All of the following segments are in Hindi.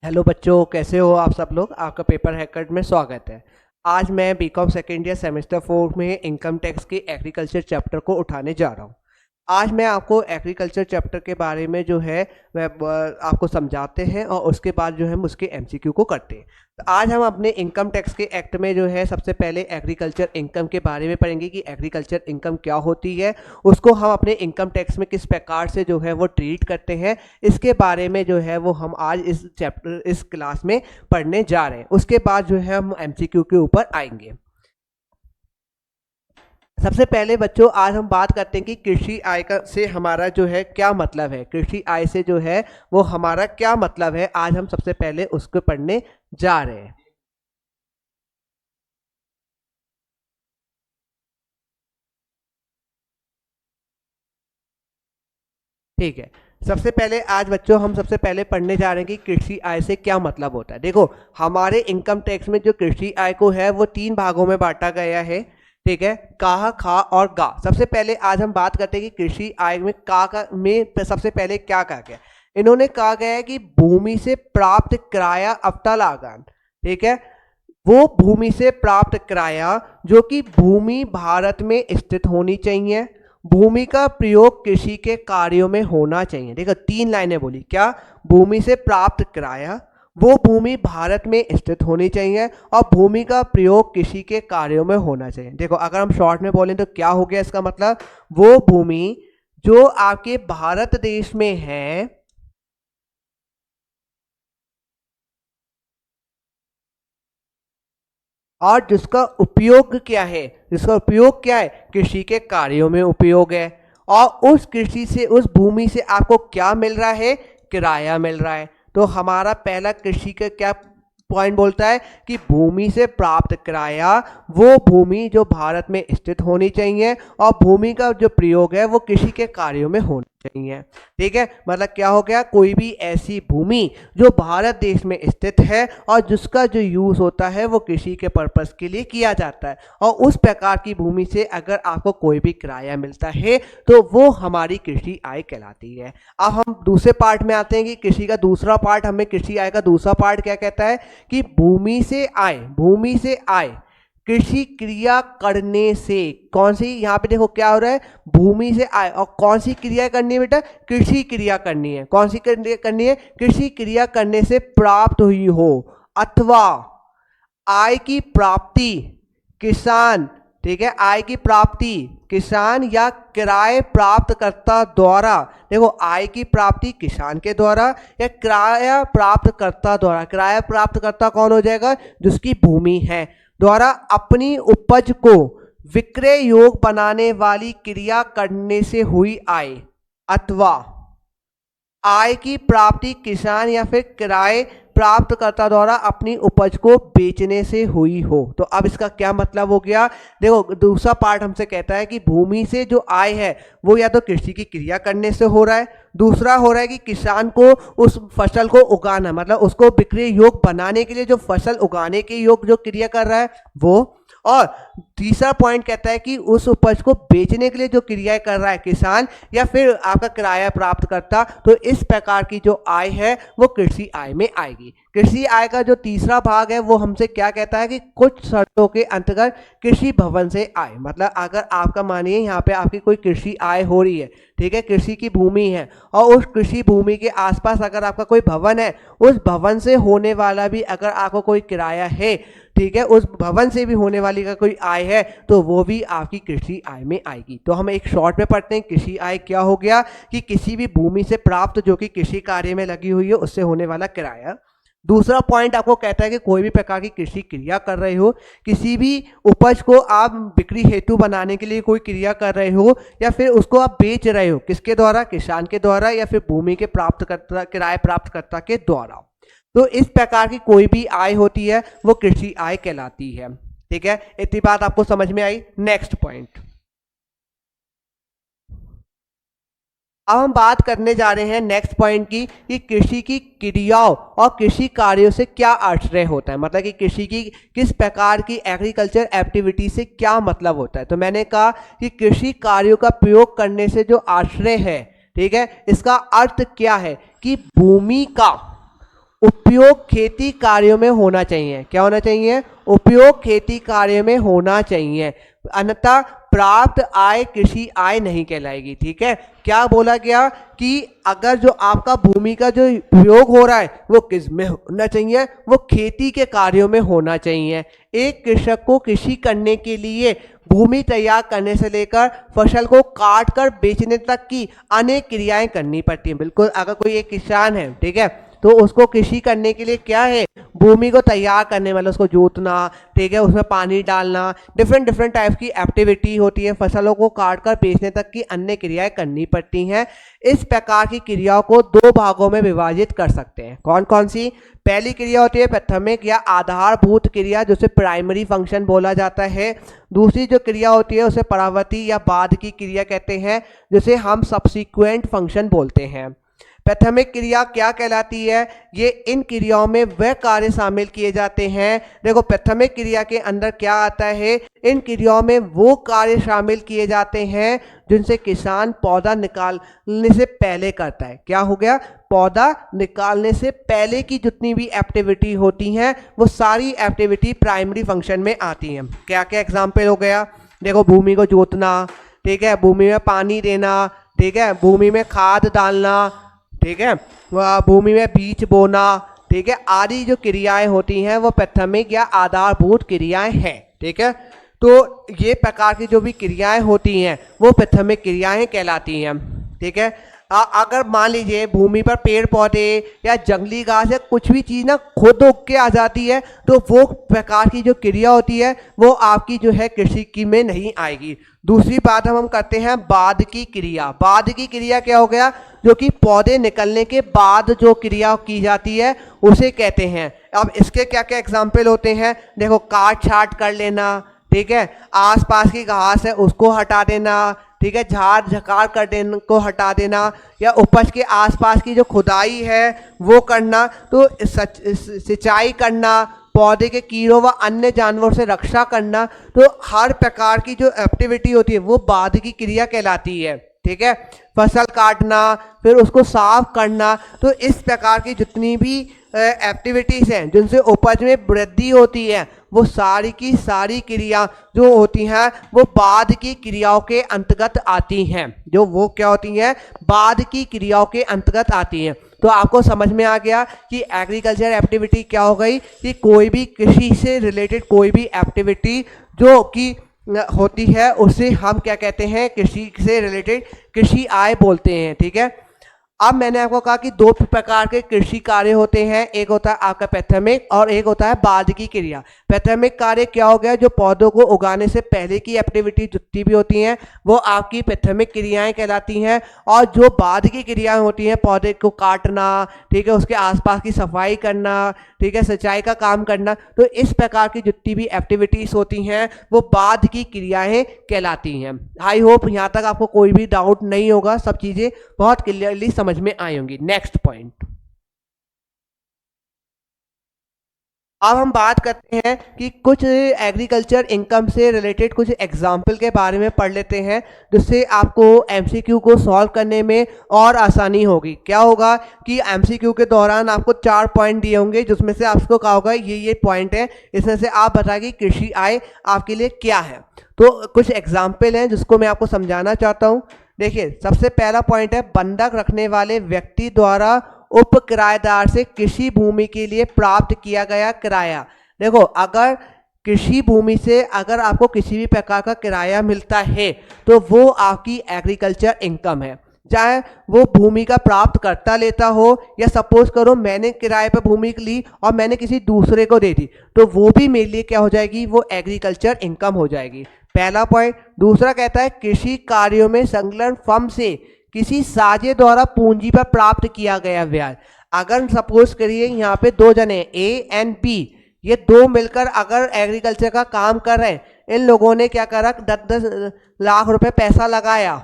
हेलो बच्चों, कैसे हो आप सब लोग। आपका पेपर हैकर्ड में स्वागत है। आज मैं बीकॉम सेकेंड ईयर सेमेस्टर 4 में इनकम टैक्स के एग्रीकल्चर चैप्टर को उठाने जा रहा हूँ। आज मैं आपको एग्रीकल्चर चैप्टर के बारे में जो है वह आपको समझाते हैं और उसके बाद जो है हम उसके एमसीक्यू को करते हैं। तो आज हम अपने इनकम टैक्स के एक्ट में जो है सबसे पहले एग्रीकल्चर इनकम के बारे में पढ़ेंगे कि एग्रीकल्चर इनकम क्या होती है, उसको हम अपने इनकम टैक्स में किस प्रकार से जो है वो ट्रीट करते हैं। इसके बारे में जो है वो हम आज इस क्लास में पढ़ने जा रहे हैं। उसके बाद जो है हम एमसीक्यू के ऊपर आएंगे। सबसे पहले बच्चों आज हम बात करते हैं कि कृषि आय का से हमारा जो है क्या मतलब है। कृषि आय से जो है वो हमारा क्या मतलब है, आज हम सबसे पहले उसको पढ़ने जा रहे हैं। ठीक है, सबसे पहले आज बच्चों हम सबसे पहले पढ़ने जा रहे हैं कि कृषि आय से क्या मतलब होता है। देखो, हमारे इनकम टैक्स में जो कृषि आय को है वो 3 भागों में बांटा गया है। ठीक है, काह, खा और गा। सबसे पहले आज हम बात करते हैं कि कृषि आय में का में सबसे पहले क्या कहा गया। इन्होंने कहा गया है कि भूमि से प्राप्त किराया अवतल आगन। ठीक है, वो भूमि से प्राप्त किराया जो कि भूमि भारत में स्थित होनी चाहिए, भूमि का प्रयोग कृषि के कार्यों में होना चाहिए। देखो 3 लाइनें बोली, क्या, भूमि से प्राप्त किराया, वो भूमि भारत में स्थित होनी चाहिए और भूमि का प्रयोग कृषि के कार्यों में होना चाहिए। देखो अगर हम शॉर्ट में बोलें तो क्या हो गया इसका मतलब, वो भूमि जो आपके भारत देश में है और जिसका उपयोग क्या है, जिसका उपयोग क्या है, कृषि के कार्यों में उपयोग है। और उस कृषि से, उस भूमि से आपको क्या मिल रहा है, किराया मिल रहा है। तो हमारा पहला कृषि का क्या पॉइंट बोलता है कि भूमि से प्राप्त किराया वो भूमि जो भारत में स्थित होनी चाहिए और भूमि का जो प्रयोग है वो कृषि के कार्यों में होना चाहिए। ठीक है, मतलब क्या हो गया, कोई भी ऐसी भूमि जो भारत देश में स्थित है और जिसका जो यूज होता है वो कृषि के पर्पस के लिए किया जाता है, और उस प्रकार की भूमि से अगर आपको कोई भी किराया मिलता है तो वो हमारी कृषि आय कहलाती है। अब हम दूसरे पार्ट में आते हैं कि कृषि का दूसरा पार्ट, हमें कृषि आय का दूसरा पार्ट क्या कहता है कि भूमि से आय, भूमि से आय कृषि क्रिया करने से। कौन सी, यहाँ पे देखो क्या हो रहा है, भूमि से आय, और कौन सी क्रिया करनी है बेटा, कृषि क्रिया करनी है। कौन सी करनी है, कृषि क्रिया करने से प्राप्त हुई हो, अथवा आय की प्राप्ति किसान, ठीक है, आय की प्राप्ति किसान या किराए प्राप्तकर्ता द्वारा। देखो आय की प्राप्ति किसान के द्वारा या किराया प्राप्तकर्ता द्वारा। किराया प्राप्तकर्ता कौन हो जाएगा, जिसकी भूमि है, द्वारा अपनी उपज को विक्रय योग बनाने वाली क्रिया करने से हुई आय, अथवा आय की प्राप्ति किसान या फिर किराए प्राप्तकर्ता द्वारा अपनी उपज को बेचने से हुई हो। तो अब इसका क्या मतलब हो गया, देखो दूसरा पार्ट हमसे कहता है कि भूमि से जो आय है वो या तो कृषि की क्रिया करने से हो रहा है, दूसरा हो रहा है कि किसान को उस फसल को उगाना, मतलब उसको बिक्री योग बनाने के लिए जो फसल उगाने के योग जो क्रिया कर रहा है वो, और तीसरा पॉइंट कहता है कि उस उपज को बेचने के लिए जो क्रियाएं कर रहा है किसान या फिर आपका किराया प्राप्त करता। तो इस प्रकार की जो आय है वो कृषि आय में आएगी। कृषि आय का जो तीसरा भाग है वो हमसे क्या कहता है कि कुछ शर्तों के अंतर्गत कृषि भवन से आय, मतलब अगर आपका मानिए यहाँ पे आपकी कोई कृषि आय हो रही है, ठीक है, कृषि की भूमि है और उस कृषि भूमि के आसपास अगर आपका कोई भवन है, उस भवन से होने वाला भी अगर आपको कोई किराया है, ठीक है, उस भवन से भी होने वाली का कोई आय है, तो वो भी आपकी कृषि आय में आएगी। तो हम एक शॉर्ट में पढ़ते हैं, कृषि आय क्या हो गया कि किसी भी भूमि से प्राप्त जो कि कृषि कार्य में लगी हुई है उससे होने वाला किराया। दूसरा पॉइंट आपको कहता है कि कोई भी प्रकार की कृषि क्रिया कर रहे हो, किसी भी उपज को आप बिक्री हेतु बनाने के लिए कोई क्रिया कर रहे हो या फिर उसको आप बेच रहे हो, किसके द्वारा, किसान के द्वारा या फिर भूमि के प्राप्तकर्ता, किराए प्राप्तकर्ता के द्वारा। तो इस प्रकार की कोई भी आय होती है वो कृषि आय कहलाती है। ठीक है, इतनी बात आपको समझ में आई। नेक्स्ट पॉइंट, अब हम बात करने जा रहे हैं नेक्स्ट पॉइंट की कि कृषि की क्रियाओं और कृषि कार्यों से क्या आश्रय होता है, मतलब कि कृषि की किस प्रकार की एग्रीकल्चर एक्टिविटी से क्या मतलब होता है। तो मैंने कहा कि कृषि कार्यों का प्रयोग करने से जो आश्रय है, ठीक है, इसका अर्थ क्या है कि भूमि का उपयोग खेती कार्यों में होना चाहिए। क्या होना चाहिए? उपयोग खेती कार्य में होना चाहिए, अन्यथा प्राप्त आय कृषि आय नहीं कहलाएगी। ठीक है, क्या बोला गया कि अगर जो आपका भूमि का जो उपयोग हो रहा है वो किस में होना चाहिए? वो खेती के कार्यों में होना चाहिए। एक कृषक को कृषि करने के लिए भूमि तैयार करने से लेकर फसल को काट कर बेचने तक की अनेक क्रियाएं करनी पड़ती हैं। बिल्कुल, अगर कोई एक किसान है, ठीक है, तो उसको कृषि करने के लिए क्या है? भूमि को तैयार करने वाला, उसको जोतना, ठीक है, उसमें पानी डालना, डिफरेंट टाइप की एक्टिविटी होती है, फसलों को काट कर बेचने तक की अन्य क्रियाएं करनी पड़ती हैं। इस प्रकार की क्रियाओं को दो भागों में विभाजित कर सकते हैं। कौन कौन सी? पहली क्रिया होती है प्राथमिक या आधारभूत क्रिया, जिसे प्राइमरी फंक्शन बोला जाता है। दूसरी जो क्रिया होती है उसे परावर्ती या बाद की क्रिया कहते हैं, जिसे हम सब्सिक्वेंट फंक्शन बोलते हैं। प्राथमिक क्रिया क्या कहलाती है? ये इन क्रियाओं में वह कार्य शामिल किए जाते हैं। देखो, प्राथमिक क्रिया के अंदर क्या आता है? इन क्रियाओं में वो कार्य शामिल किए जाते हैं जिनसे किसान पौधा निकालने से पहले करता है। क्या हो गया? पौधा निकालने से पहले की जितनी भी एक्टिविटी होती हैं वो सारी एक्टिविटी प्राइमरी फंक्शन में आती हैं। क्या क्या एग्जाम्पल हो गया? देखो, भूमि को जोतना, ठीक है, भूमि में पानी देना, ठीक है, भूमि में खाद डालना, ठीक है, भूमि में बीज बोना, ठीक है, आदि जो क्रियाएं होती हैं वो प्राथमिक या आधारभूत क्रियाएं हैं। ठीक है, तो ये प्रकार की जो भी क्रियाएं होती हैं वो प्राथमिक क्रियाएं कहलाती हैं। ठीक है, अगर मान लीजिए भूमि पर पेड़ पौधे या जंगली घास या कुछ भी चीज़ ना खुद उग के आ जाती है, तो वो प्रकार की जो क्रिया होती है वो आपकी जो है कृषि की में नहीं आएगी। दूसरी बात हम करते हैं बाद की क्रिया। बाद की क्रिया क्या हो गया? जो कि पौधे निकलने के बाद जो क्रिया की जाती है उसे कहते हैं। अब इसके क्या क्या एग्जाम्पल होते हैं? देखो, काट छाट कर लेना, ठीक है, आसपास की घास है उसको हटा देना, ठीक है, झाड़ झकाड़ कर देने को हटा देना, या उपज के आसपास की जो खुदाई है वो करना, तो सिंचाई करना, पौधे के कीड़ों व अन्य जानवरों से रक्षा करना, तो हर प्रकार की जो एक्टिविटी होती है वो बाद की क्रिया कहलाती है। ठीक है, फसल काटना, फिर उसको साफ करना, तो इस प्रकार की जितनी भी एक्टिविटीज हैं जिनसे उपज में वृद्धि होती है वो सारी की सारी क्रिया जो होती हैं वो बाद की क्रियाओं के अंतर्गत आती हैं। जो वो क्या होती हैं? बाद की क्रियाओं के अंतर्गत आती हैं। तो आपको समझ में आ गया कि एग्रीकल्चर एक्टिविटी क्या हो गई, कि कोई भी कृषि से रिलेटेड कोई भी एक्टिविटी जो कि होती है उसे हम क्या कहते हैं? कृषि से रिलेटेड कृषि आय बोलते हैं। ठीक है, अब मैंने आपको कहा कि दो प्रकार के कृषि कार्य होते हैं, एक होता है आपका प्राथमिक और एक होता है बाद की क्रिया। प्राथमिक कार्य क्या हो गया? जो पौधों को उगाने से पहले की एक्टिविटी जितनी भी होती हैं वो आपकी प्राथमिक क्रियाएं कहलाती हैं, और जो बाद की क्रियाएं होती हैं, पौधे को काटना, ठीक है, उसके आसपास की सफाई करना, ठीक है, सिंचाई का काम करना, तो इस प्रकार की जितनी भी एक्टिविटीज होती हैं वो बाद की क्रियाएं कहलाती हैं। आई होप यहाँ तक आपको कोई भी डाउट नहीं होगा, सब चीजें बहुत क्लियरली समझ में आई होंगी। नेक्स्ट पॉइंट, अब हम बात करते हैं कि कुछ एग्रीकल्चर इनकम से रिलेटेड कुछ एग्जाम्पल के बारे में पढ़ लेते हैं, जिससे आपको एमसीक्यू को सॉल्व करने में और आसानी होगी। क्या होगा कि एमसीक्यू के दौरान आपको 4 पॉइंट दिए होंगे, जिसमें से आपको कहा होगा ये पॉइंट है, इसमें से आप बताइए कृषि आय आपके लिए क्या है। तो कुछ एग्जाम्पल हैं जिसको मैं आपको समझाना चाहता हूँ। देखिए, सबसे पहला पॉइंट है बंधक रखने वाले व्यक्ति द्वारा उप किराएदार से कृषि भूमि के लिए प्राप्त किया गया किराया। देखो, अगर कृषि भूमि से अगर आपको किसी भी प्रकार का किराया मिलता है तो वो आपकी एग्रीकल्चर इनकम है, चाहे वो भूमि का प्राप्त करता लेता हो, या सपोज करो मैंने किराए पर भूमि ली और मैंने किसी दूसरे को दे दी, तो वो भी मेरे लिए क्या हो जाएगी? वो एग्रीकल्चर इनकम हो जाएगी। पहला पॉइंट। दूसरा कहता है कृषि कार्यों में संलग्न फर्म से किसी साझे द्वारा पूंजी पर प्राप्त किया गया ब्याज। अगर सपोज करिए यहाँ पे दो जने ए एंड बी, ये दो मिलकर अगर एग्रीकल्चर का काम कर रहे हैं, इन लोगों ने क्या करा? 10-10 लाख रुपए पैसा लगाया,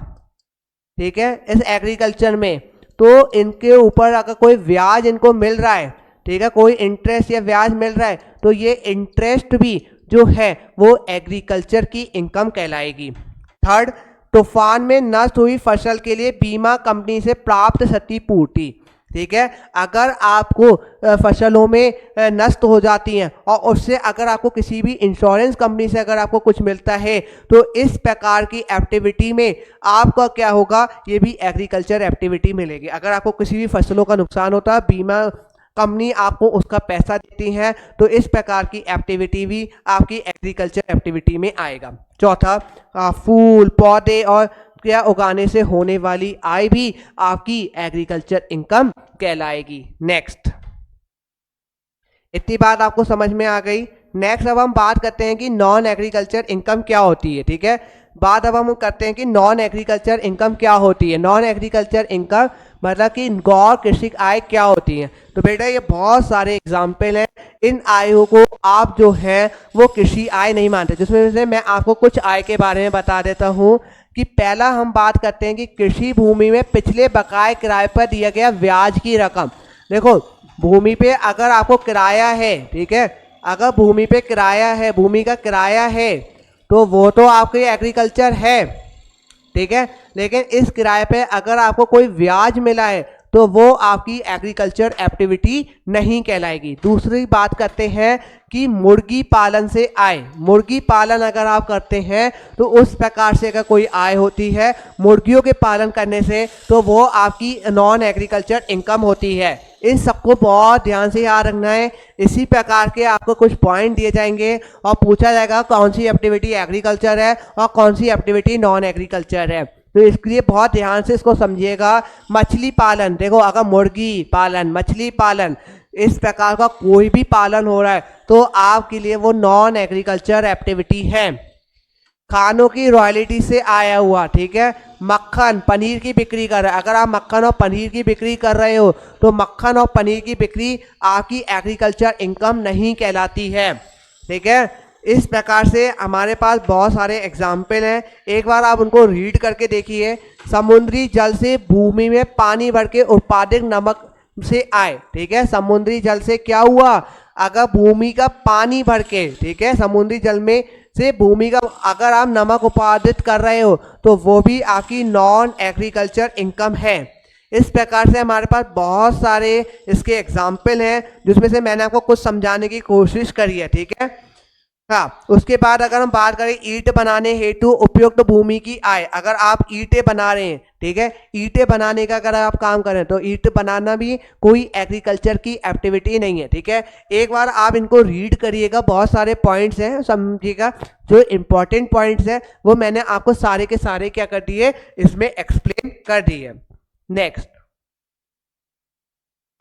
ठीक है, इस एग्रीकल्चर में, तो इनके ऊपर अगर कोई ब्याज इनको मिल रहा है, ठीक है, कोई इंटरेस्ट या ब्याज मिल रहा है, तो ये इंटरेस्ट भी जो है वो एग्रीकल्चर की इनकम कहलाएगी। थर्ड, तूफान में नष्ट हुई फसल के लिए बीमा कंपनी से प्राप्त क्षतिपूर्ति। ठीक है। अगर आपको फसलों में नष्ट हो जाती हैं और उससे अगर आपको किसी भी इंश्योरेंस कंपनी से अगर आपको कुछ मिलता है, तो इस प्रकार की एक्टिविटी में आपका क्या होगा, ये भी एग्रीकल्चर एक्टिविटी मिलेगी। अगर आपको किसी भी फसलों का नुकसान होता है, बीमा कंपनी आपको उसका पैसा देती है, तो इस प्रकार की एक्टिविटी भी आपकी एग्रीकल्चर एक्टिविटी में आएगा। चौथा, फूल पौधे और क्या उगाने से होने वाली आय भी आपकी एग्रीकल्चर इनकम कहलाएगी। नेक्स्ट, इतनी बात आपको समझ में आ गई। नेक्स्ट अब हम बात करते हैं कि नॉन एग्रीकल्चर इनकम क्या होती है। ठीक है, बात अब हम करते हैं कि नॉन एग्रीकल्चर इनकम क्या होती है। नॉन एग्रीकल्चर इनकम मतलब कि गैर कृषि आय क्या होती है। तो बेटा ये बहुत सारे एग्जाम्पल हैं, इन आयों को आप जो है वो कृषि आय नहीं मानते, जिसमें से मैं आपको कुछ आय के बारे में बता देता हूँ। कि पहला हम बात करते हैं कि कृषि भूमि में पिछले बकाए किराए पर दिया गया ब्याज की रकम। देखो, भूमि पे अगर आपको किराया है, ठीक है, अगर भूमि पे किराया है, भूमि का किराया है, तो वो तो आपके एग्रीकल्चर है, ठीक है। लेकिन इस किराए पे अगर आपको कोई ब्याज मिला है, तो वो आपकी एग्रीकल्चर एक्टिविटी नहीं कहलाएगी। दूसरी बात करते हैं कि मुर्गी पालन से आय। मुर्गी पालन अगर आप करते हैं तो उस प्रकार से अगर कोई आय होती है मुर्गियों के पालन करने से, तो वो आपकी नॉन एग्रीकल्चर इनकम होती है। इन सबको बहुत ध्यान से याद रखना है। इसी प्रकार के आपको कुछ पॉइंट दिए जाएंगे और पूछा जाएगा कौन सी एक्टिविटी एग्रीकल्चर है और कौन सी एक्टिविटी नॉन एग्रीकल्चर है। तो इसके लिए बहुत ध्यान से इसको समझिएगा। मछली पालन, देखो अगर मुर्गी पालन, मछली पालन, इस प्रकार का कोई भी पालन हो रहा है तो आपके लिए वो नॉन एग्रीकल्चर एक्टिविटी है। खानों की रॉयल्टी से आया हुआ, ठीक है, मक्खन पनीर की बिक्री कर रहे हैं, अगर आप मक्खन और पनीर की बिक्री कर रहे हो तो मक्खन और पनीर की बिक्री आपकी एग्रीकल्चर इनकम नहीं कहलाती है। ठीक है, इस प्रकार से हमारे पास बहुत सारे एग्जाम्पल हैं, एक बार आप उनको रीड करके देखिए। समुद्री जल से भूमि में पानी भर के उत्पादित नमक से आए। ठीक है, समुद्री जल से क्या हुआ, अगर भूमि का पानी भर के, ठीक है, समुद्री जल में से भूमि का अगर आप नमक उत्पादित कर रहे हो तो वो भी आपकी नॉन एग्रीकल्चर इनकम है। इस प्रकार से हमारे पास बहुत सारे इसके एग्जाम्पल हैं, जिसमें से मैंने आपको कुछ समझाने की कोशिश करी है। ठीक है, हाँ, उसके बाद अगर हम बात करें ईंट बनाने हेतु उपयुक्त भूमि की आय। अगर आप ईंटें बना रहे हैं, ठीक है, ईंटें बनाने का अगर आप काम करें तो ईंट बनाना भी कोई एग्रीकल्चर की एक्टिविटी नहीं है। ठीक है, एक बार आप इनको रीड करिएगा, बहुत सारे पॉइंट्स हैं, समझिएगा। जो इंपॉर्टेंट पॉइंट्स हैं वो मैंने आपको सारे के सारे क्या कर दिए, इसमें एक्सप्लेन कर दिए। नेक्स्ट,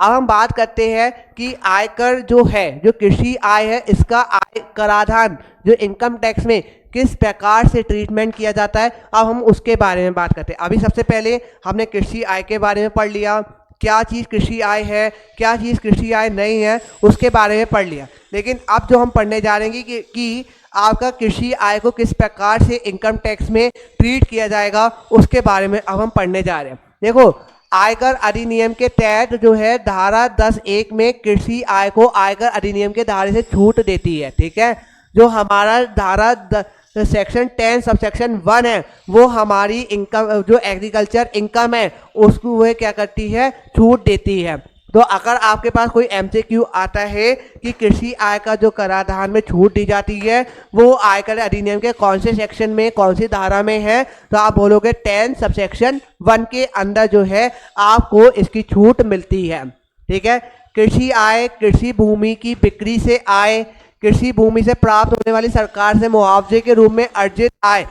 अब हम बात करते हैं कि आयकर जो है, जो कृषि आय है, इसका आय कराधान जो इनकम टैक्स में किस प्रकार से ट्रीटमेंट किया जाता है, अब हम उसके बारे में बात करते हैं। अभी सबसे पहले हमने कृषि आय के बारे में पढ़ लिया, क्या चीज़ कृषि आय है, क्या चीज़ कृषि आय नहीं है, उसके बारे में पढ़ लिया। लेकिन अब जो हम पढ़ने जा रहे हैं कि आपका कृषि आय को किस प्रकार से इनकम टैक्स में ट्रीट किया जाएगा, उसके बारे में अब हम पढ़ने जा रहे हैं। देखो, आयकर अधिनियम के तहत जो है धारा 10(1) में कृषि आय को आयकर अधिनियम के धारे से छूट देती है। ठीक है, जो हमारा धारा सेक्शन 10 सब सेक्शन 1 है, वो हमारी इनकम जो एग्रीकल्चर इनकम है उसको वह क्या करती है, छूट देती है। तो अगर आपके पास कोई एमसीक्यू आता है कि कृषि आय का जो कराधान में छूट दी जाती है वो आयकर अधिनियम के कौन से सेक्शन में, कौन सी धारा में है, तो आप बोलोगे 10 सब सेक्शन 1 के अंदर जो है आपको इसकी छूट मिलती है। ठीक है, कृषि आय कृषि भूमि की बिक्री से आय, कृषि भूमि से प्राप्त होने वाली सरकार से मुआवजे के रूप में अर्जित आय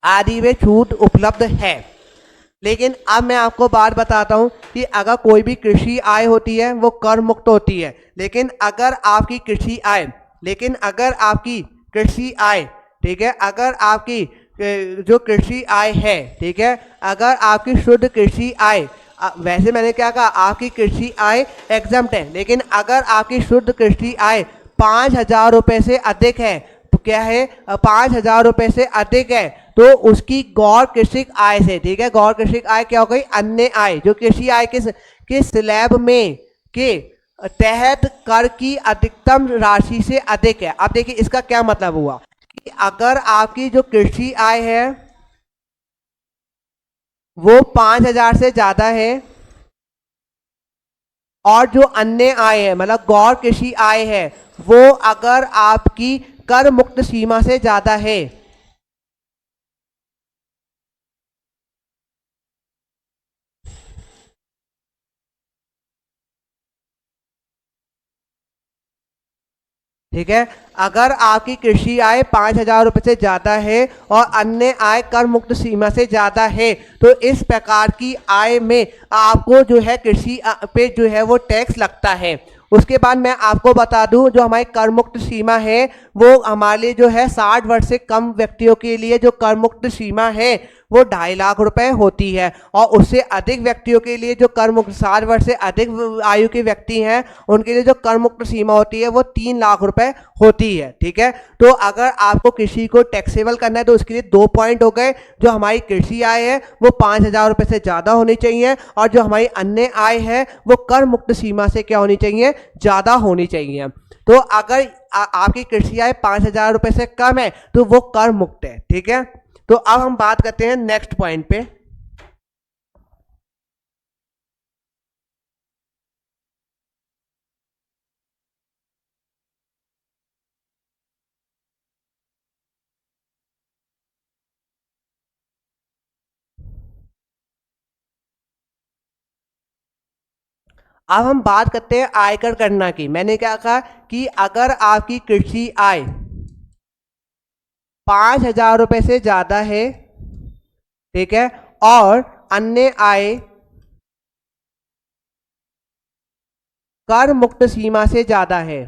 आदि में छूट उपलब्ध है। लेकिन अब मैं आपको बात बताता हूं कि अगर कोई भी कृषि आय होती है वो कर मुक्त होती है। लेकिन अगर आपकी कृषि आय, ठीक है, अगर आपकी जो कृषि आय है, ठीक है, अगर आपकी शुद्ध कृषि आय, वैसे मैंने क्या कहा, आपकी कृषि आय एग्जम्प्ट है, लेकिन अगर आपकी शुद्ध कृषि आय 5,000 रुपये से अधिक है, तो क्या है, 5,000 रुपये से अधिक है, तो उसकी गौर कृषिक आय से, ठीक है, गौर कृषिक आय क्या हो गई, अन्य आय, जो कृषि आय के स्लैब में के तहत कर की अधिकतम राशि से अधिक है। अब देखिए इसका क्या मतलब हुआ कि अगर आपकी जो कृषि आय है वो 5,000 से ज्यादा है, और जो अन्य आय है मतलब गौर कृषि आय है वो अगर आपकी कर मुक्त सीमा से ज्यादा है, ठीक है, अगर आपकी कृषि आय 5,000 रुपये से ज़्यादा है और अन्य आय कर मुक्त सीमा से ज़्यादा है तो इस प्रकार की आय में आपको जो है कृषि पे जो है वो टैक्स लगता है। उसके बाद मैं आपको बता दूं जो हमारी कर मुक्त सीमा है वो हमारे लिए जो है 60 वर्ष से कम व्यक्तियों के लिए जो कर मुक्त सीमा है वो 2.5 लाख रुपए होती है, और उससे अधिक व्यक्तियों के लिए जो कर मुक्त 60 वर्ष से अधिक आयु के व्यक्ति हैं उनके लिए जो कर मुक्त सीमा होती है वो 3 लाख रुपए होती है। ठीक है, तो अगर आपको कृषि को टैक्सेबल करना है तो उसके लिए 2 पॉइंट हो गए, जो हमारी कृषि आय है वो 5,000 रुपये से ज़्यादा होनी चाहिए और जो हमारी अन्य आय है वो कर मुक्त सीमा से क्या होनी चाहिए, ज़्यादा होनी चाहिए। तो अगर आपकी कृषि आय 5,000 रुपये से कम है तो वो कर मुक्त है। ठीक है, तो अब हम बात करते हैं नेक्स्ट पॉइंट पे। अब हम बात करते हैं आयकर गणना की। मैंने क्या कहा कि अगर आपकी कृषि आय 5,000 रुपये से ज़्यादा है, ठीक है, और अन्य आय कर मुक्त सीमा से ज़्यादा है,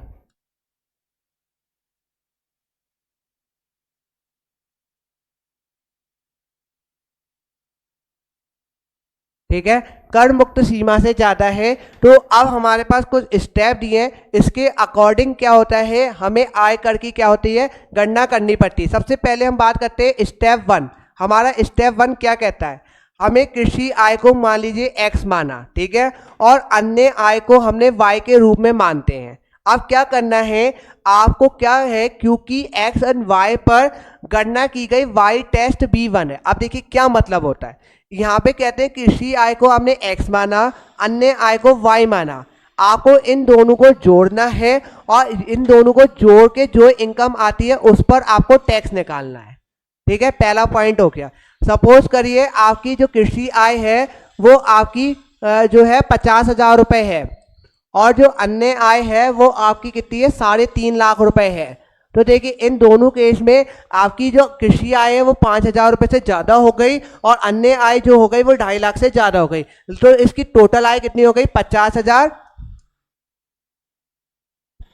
ठीक है, कर मुक्त सीमा से ज़्यादा है, तो अब हमारे पास कुछ स्टेप दिए हैं, इसके अकॉर्डिंग क्या होता है हमें आयकर की क्या होती है गणना करनी पड़ती है। सबसे पहले हम बात करते हैं स्टेप 1। हमारा स्टेप 1 क्या कहता है, हमें कृषि आय को मान लीजिए x माना, ठीक है, और अन्य आय को हमने y के रूप में मानते हैं। अब क्या करना है आपको, क्या है क्योंकि x एंड y पर गणना की गई y टेस्ट B1 है। अब देखिए क्या मतलब होता है, यहाँ पे कहते हैं कृषि आय को हमने x माना, अन्य आय को y माना, आपको इन दोनों को जोड़ना है और इन दोनों को जोड़ के जो इनकम आती है उस पर आपको टैक्स निकालना है। ठीक है, पहला पॉइंट हो गया। सपोज करिए आपकी जो कृषि आय है वो आपकी जो है 50,000 रुपये है और जो अन्य आय है वो आपकी कितनी है 3.5 लाख रुपए है। तो देखिए इन दोनों केस में आपकी जो कृषि आय है वो 5,000 रुपये से ज़्यादा हो गई और अन्य आय जो हो गई वो 2.5 लाख से ज़्यादा हो गई। तो इसकी टोटल आय कितनी हो गई 50,000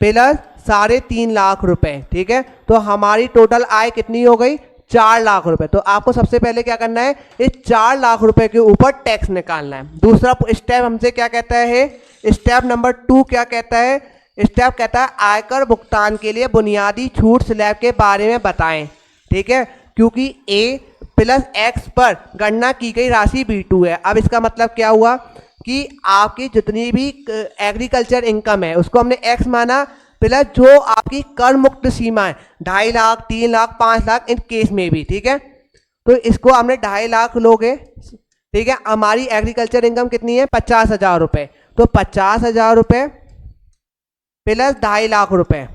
प्लस 3.5 लाख रुपए। ठीक है, तो हमारी टोटल आय कितनी हो गई 4 लाख रुपए। तो आपको सबसे पहले क्या करना है, इस 4 लाख रुपए के ऊपर टैक्स निकालना है। दूसरा स्टेप हमसे क्या कहता है, स्टेप नंबर 2 क्या कहता है, स्टेप कहता है आयकर भुगतान के लिए बुनियादी छूट स्लैब के बारे में बताएं। ठीक है, क्योंकि a प्लस x पर गणना की गई राशि B2 है। अब इसका मतलब क्या हुआ कि आपकी जितनी भी एग्रीकल्चर इनकम है उसको हमने x माना, प्लस जो आपकी कर मुक्त सीमा है 2.5 लाख 3 लाख 5 लाख इन केस में भी। ठीक है, तो इसको हमने 2.5 लाख लोगे। ठीक है, हमारी एग्रीकल्चर इनकम कितनी है 50,000 रुपये, तो 50,000 रुपये प्लस 2.5 लाख रुपए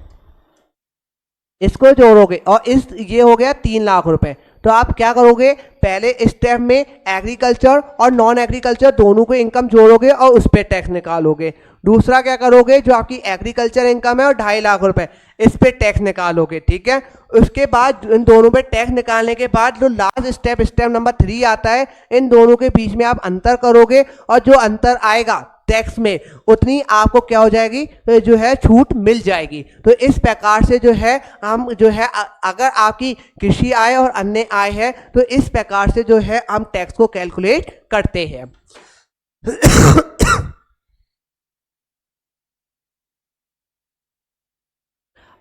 इसको जोड़ोगे और इस ये हो गया 3 लाख रुपए। तो आप क्या करोगे, पहले स्टेप में एग्रीकल्चर और नॉन एग्रीकल्चर दोनों को इनकम जोड़ोगे और उस पर टैक्स निकालोगे। दूसरा क्या करोगे, जो आपकी एग्रीकल्चर इनकम है और 2.5 लाख रुपए इस पे टैक्स निकालोगे। ठीक है, उसके बाद इन दोनों पे टैक्स निकालने के बाद जो लास्ट स्टेप स्टेप नंबर 3 आता है, इन दोनों के बीच में आप अंतर करोगे और जो अंतर आएगा टैक्स में उतनी आपको क्या हो जाएगी, तो जो है छूट मिल जाएगी। तो इस प्रकार से जो है हम जो है अगर आपकी कृषि आय और अन्य आय है तो इस प्रकार से जो है हम टैक्स को कैलकुलेट करते हैं।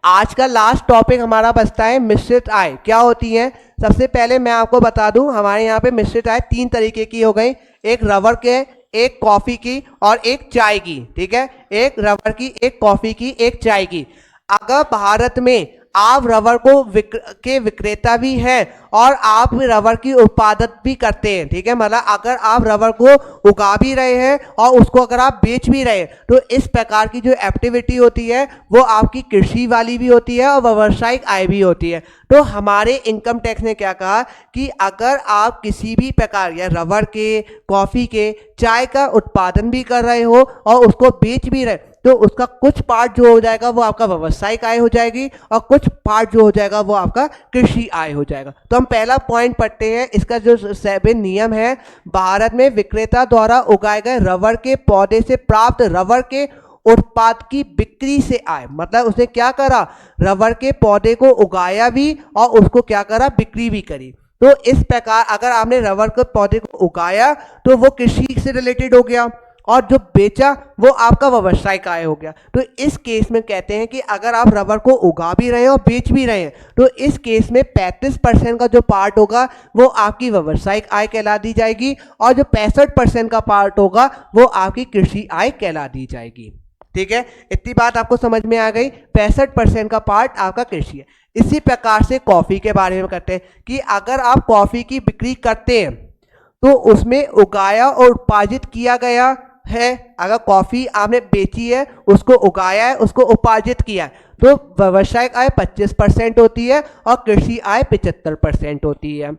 आज का लास्ट टॉपिक हमारा बचता है मिश्रित आय क्या होती है। सबसे पहले मैं आपको बता दूं हमारे यहाँ पे मिश्रित आय 3 तरीके की हो गई, एक रबर के, एक कॉफी की और एक चाय की। ठीक है, एक रबर की, एक कॉफी की, एक चाय की। अगर भारत में आप रबर को के विक्रेता भी हैं और आप रबर की उत्पादन भी करते हैं, ठीक है। मतलब अगर आप रबर को उगा भी रहे हैं और उसको अगर आप बेच भी रहे हैं, तो इस प्रकार की जो एक्टिविटी होती है वो आपकी कृषि वाली भी होती है और व्यावसायिक आय भी होती है। तो हमारे इनकम टैक्स ने क्या कहा कि अगर आप किसी भी प्रकार या रबर के, कॉफ़ी के, चाय का उत्पादन भी कर रहे हो और उसको बेच भी रहे, तो उसका कुछ पार्ट जो हो जाएगा वो आपका व्यावसायिक आय हो जाएगी और कुछ पार्ट जो हो जाएगा वो आपका कृषि आय हो जाएगा। तो हम पहला पॉइंट पढ़ते हैं, इसका जो 7 नियम है। भारत में विक्रेता द्वारा उगाए गए रबर के पौधे से प्राप्त रबर के उत्पाद की बिक्री से आय, मतलब उसने क्या करा, रबर के पौधे को उगाया भी और उसको क्या करा, बिक्री भी करी। तो इस प्रकार अगर आपने रबर के पौधे को उगाया तो वो कृषि से रिलेटेड हो गया और जो बेचा वो आपका व्यावसायिक आय हो गया। तो इस केस में कहते हैं कि अगर आप रबर को उगा भी रहे हैं और बेच भी रहे हैं, तो इस केस में 35% का जो पार्ट होगा वो आपकी व्यावसायिक आय कहला दी जाएगी और जो 65% का पार्ट होगा वो आपकी कृषि आय कहला दी जाएगी। ठीक है, इतनी बात आपको समझ में आ गई। 65% का पार्ट आपका कृषि है। इसी प्रकार से कॉफी के बारे में करते हैं कि अगर आप कॉफी की बिक्री करते हैं तो उसमें उगाया और उत्पादित किया गया है, अगर कॉफी आपने बेची है, उसको उगाया है, उसको उपार्जित किया है, तो व्यावसायिक आय 25% होती है और कृषि आय 75% होती है।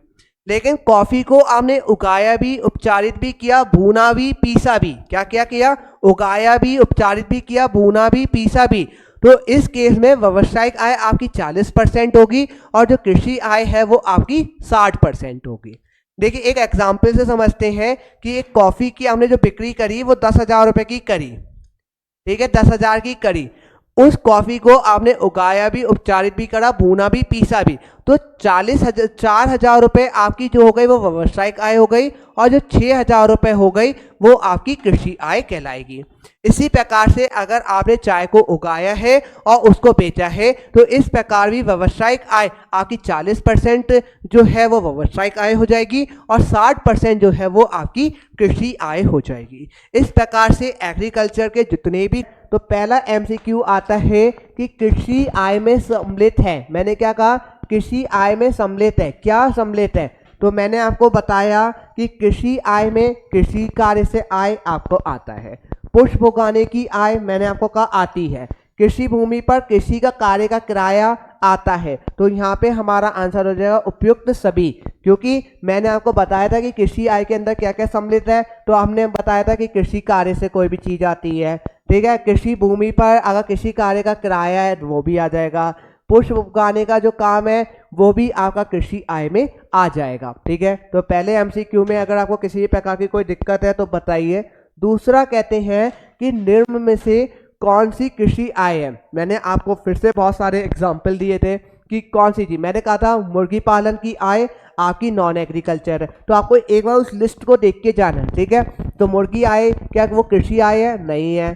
लेकिन कॉफी को आपने उगाया भी, उपचारित भी किया, भूना भी, पीसा भी, क्या क्या किया, उगाया भी, उपचारित भी किया, भूना भी, पीसा भी, तो इस केस में व्यावसायिक आय आपकी 40% होगी और जो कृषि आय है वो आपकी 60% होगी। देखिए एक एग्जाम्पल से समझते हैं कि एक कॉफी की हमने जो बिक्री करी वो 10,000 रुपए की करी, ठीक है, 10,000 की करी। उस कॉफी को आपने उगाया भी, उपचारित भी करा, भूना भी, पीसा भी, तो 4,000 रुपए आपकी जो हो गई वो व्यावसायिक आय हो गई और जो 6,000 रुपए हो गई वो आपकी कृषि आय कहलाएगी। इसी प्रकार से अगर आपने चाय को उगाया है और उसको बेचा है, तो इस प्रकार भी व्यावसायिक आय आपकी 40% जो है वो व्यावसायिक आय हो जाएगी और 60% जो है वो आपकी कृषि आय हो जाएगी। इस प्रकार से एग्रीकल्चर के जितने भी, तो पहला एमसीक्यू आता है कि कृषि आय में सम्मिलित है। मैंने क्या कहा, कृषि आय में सम्मिलित है। क्या सम्मिलित है, तो मैंने आपको बताया कि कृषि आय में कृषि कार्य से आय आपको आता है, पुष्प उगाने की आय मैंने आपको कहा आती है, कृषि भूमि पर कृषि का कार्य का किराया आता है। तो यहाँ पे हमारा आंसर हो जाएगा उपयुक्त सभी, क्योंकि मैंने आपको बताया था कि कृषि आय के अंदर क्या क्या सम्मिलित है। तो हमने बताया था कि कृषि कार्य से कोई भी चीज आती है, ठीक है, कृषि भूमि पर अगर कृषि कार्य का किराया है तो वो भी आ जाएगा, पुष्प उगाने का जो काम है वो भी आपका कृषि आय में आ जाएगा। ठीक है, तो पहले एमसीक्यू में अगर आपको किसी भी प्रकार की कोई दिक्कत है तो बताइए। दूसरा कहते हैं कि निम्न में से कौन सी कृषि आय है। मैंने आपको फिर से बहुत सारे एग्जाम्पल दिए थे कि कौन सी चीज, मैंने कहा था मुर्गी पालन की आय आपकी नॉन एग्रीकल्चर है, तो आपको एक बार उस लिस्ट को देख के जाना है। ठीक है, तो मुर्गी आय क्या वो कृषि आय है? नहीं है।